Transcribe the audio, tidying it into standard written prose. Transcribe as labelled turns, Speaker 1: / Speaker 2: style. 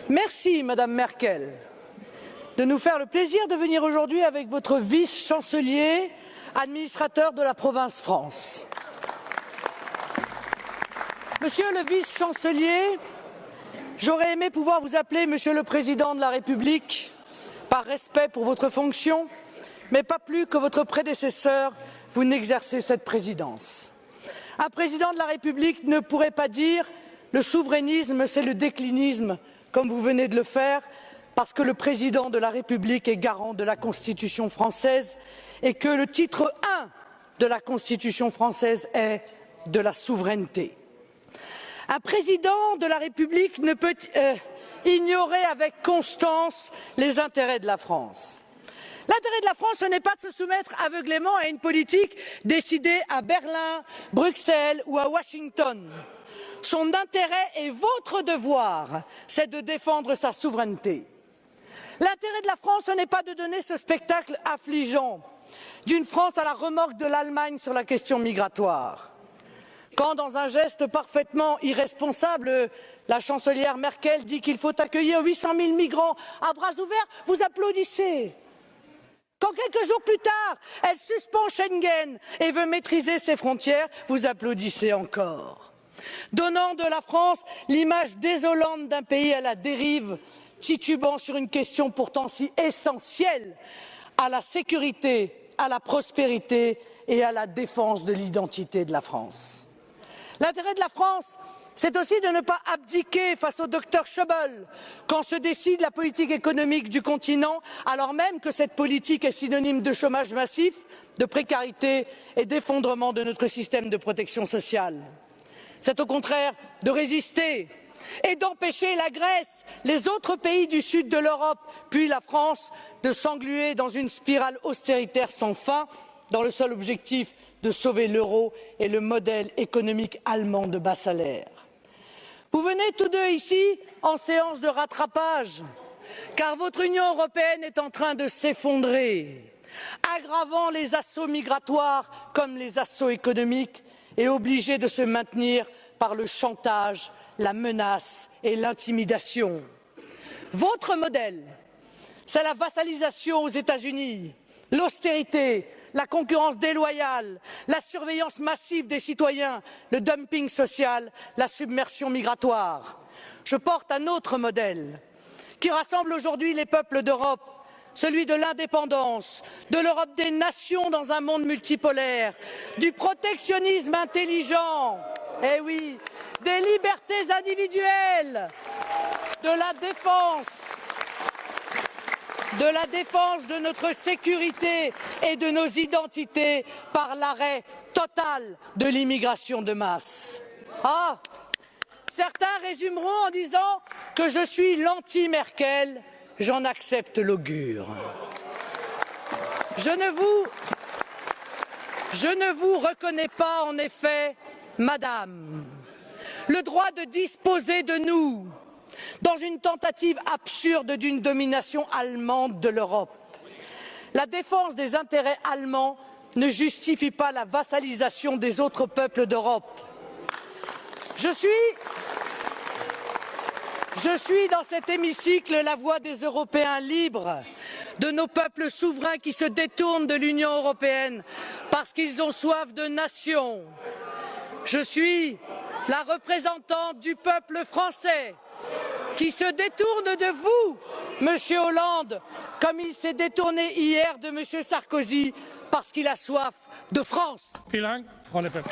Speaker 1: Merci, Madame Merkel, de nous faire le plaisir de venir aujourd'hui avec votre vice-chancelier, administrateur de la province France. Monsieur le vice-chancelier, j'aurais aimé pouvoir vous appeler Monsieur le Président de la République, par respect pour votre fonction, mais pas plus que votre prédécesseur, vous n'exercez cette présidence. Un président de la République ne pourrait pas dire « le souverainisme, c'est le déclinisme », comme vous venez de le faire, parce que le président de la République est garant de la Constitution française et que le titre 1 de la Constitution française est de la souveraineté. Un président de la République ne peut ignorer avec constance les intérêts de la France. L'intérêt de la France, ce n'est pas de se soumettre aveuglément à une politique décidée à Berlin, Bruxelles ou à Washington. Son intérêt et votre devoir, c'est de défendre sa souveraineté. L'intérêt de la France, ce n'est pas de donner ce spectacle affligeant d'une France à la remorque de l'Allemagne sur la question migratoire. Quand, dans un geste parfaitement irresponsable, la chancelière Merkel dit qu'il faut accueillir 800 000 migrants à bras ouverts, vous applaudissez. Quand quelques jours plus tard, elle suspend Schengen et veut maîtriser ses frontières, vous applaudissez encore. Donnant de la France l'image désolante d'un pays à la dérive, titubant sur une question pourtant si essentielle à la sécurité, à la prospérité et à la défense de l'identité de la France. L'intérêt de la France, c'est aussi de ne pas abdiquer face au docteur Schäuble quand se décide la politique économique du continent, alors même que cette politique est synonyme de chômage massif, de précarité et d'effondrement de notre système de protection sociale. C'est au contraire de résister et d'empêcher la Grèce, les autres pays du sud de l'Europe, puis la France, de s'engluer dans une spirale austéritaire sans fin, dans le seul objectif de sauver l'euro et le modèle économique allemand de bas salaire. Vous venez tous deux ici en séance de rattrapage, car votre Union européenne est en train de s'effondrer, aggravant les assauts migratoires comme les assauts économiques et obligée de se maintenir par le chantage, la menace et l'intimidation. Votre modèle, c'est la vassalisation aux États-Unis, l'austérité, la concurrence déloyale, la surveillance massive des citoyens, le dumping social, la submersion migratoire. Je porte un autre modèle qui rassemble aujourd'hui les peuples d'Europe, celui de l'indépendance, de l'Europe des nations dans un monde multipolaire, du protectionnisme intelligent, eh oui, des libertés individuelles, de la défense de notre sécurité et de nos identités par l'arrêt total de l'immigration de masse. Ah, certains résumeront en disant que je suis l'anti-Merkel. J'en accepte l'augure. Je ne vous reconnais pas, en effet, Madame, le droit de disposer de nous dans une tentative absurde d'une domination allemande de l'Europe. La défense des intérêts allemands ne justifie pas la vassalisation des autres peuples d'Europe. Je suis dans cet hémicycle la voix des Européens libres, de nos peuples souverains qui se détournent de l'Union européenne parce qu'ils ont soif de nation. Je suis la représentante du peuple français qui se détourne de vous, Monsieur Hollande, comme il s'est détourné hier de Monsieur Sarkozy parce qu'il a soif de France.
Speaker 2: Vielen Dank, Frau Le Pen.